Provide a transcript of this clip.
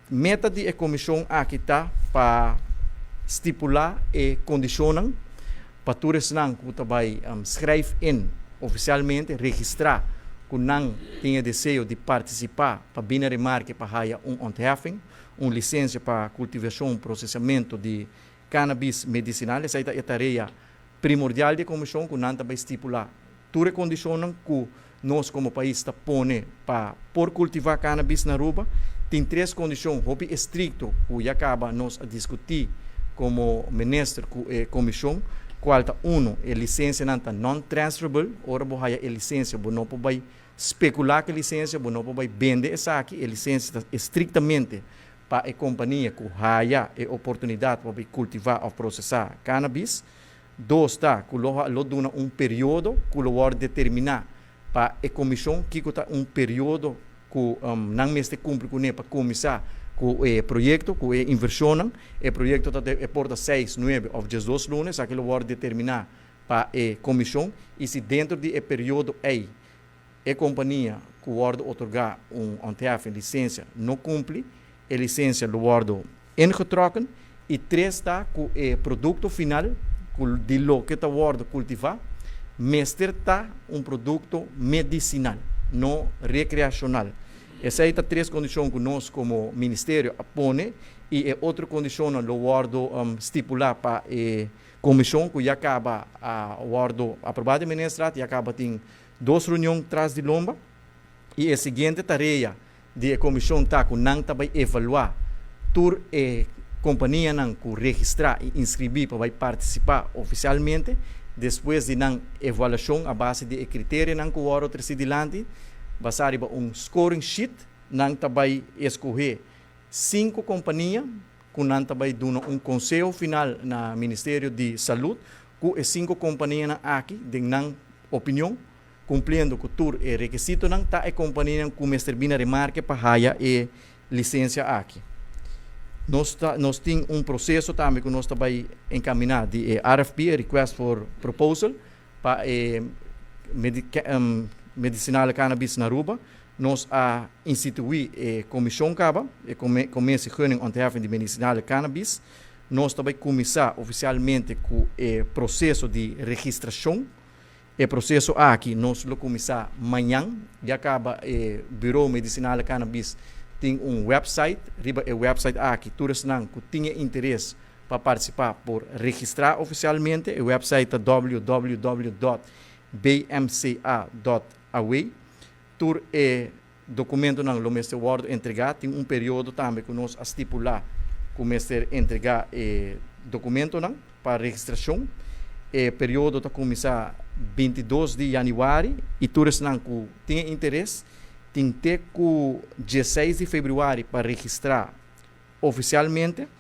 meta de comissão aqui está para estipular e condicionar para todos que também escreve oficialmente, registrar que não tenha desejo de participar para bem remarque para ganhar ontheffing, licença para cultivação e processamento de cannabis medicinal. Essa é a tarefa primordial da comissão, que não também estipular todas as condições que nós como país está pondo para por cultivar cannabis na Aruba. Tem 3 condições bem estrictas que já acaba nós a discutir como ministro com a comissão. Qual está é licença não transferable, ora bohaya a licença, não pode especular com a licença, não pode vender essa aqui, a licença está estritamente para a companhia que haya a oportunidade para cultivar ou processar cannabis. 2 está que lo dona período que lo vai determinar para a comissão que está período que não mesmo cumpre com para começar com o projeto, com a inversão. O projeto está porta 6, 9 ou 12 lunes, aquilo vai determinar para a comissão. E se dentro do período aí, a companhia que vai otorgar ontheffing licença não cumpre, a licença lo vai ingetrokken. E 3 está com o produto final, de lo que está vai cultivar, mestre está produto medicinal, não recreacional. Essas são 3 condições que nós, como Ministério, põe, e outra condição lo guardo estipular para a comissão, que já acaba aprovada e ministrada, e acaba tem 2 reuniões atrás de lomba, e a seguinte tarefa da comissão está que não vai evaluar toda a companhia que registrar e inscrever para participar oficialmente, depois de não avaliação a base de critérios que o oro adelante, basado em scoring sheet, não também escolher 5 companhias, que não também dão conselho final no Ministério de Saúde, que 5 companhias aqui, de não opinião, cumprindo com todo o requisito, não está a companhia que mestre bina remarque para ganhar a licença aqui. Nós temos processo também que nós também encaminhar de RFP, Request for Proposal, para medicinal cannabis na Aruba. Nós instituir a comissão caba, começa a ontheffing de medicinal cannabis. Nós também começar oficialmente com o processo de registração. O processo aqui nós vamos começar amanhã. Já acaba o Bureau Medicinal Cannabis tem website, o website aqui, todos que tinham interesse para participar por registrar oficialmente. O website é www.bmca.away. Tur é documento não lo mestre word entregar, tem período também que nós estipular como mestre entregar documento não para registração. O período está começar 22 de janeiro e todos que têm interesse tem até 16 de fevereiro para registrar oficialmente.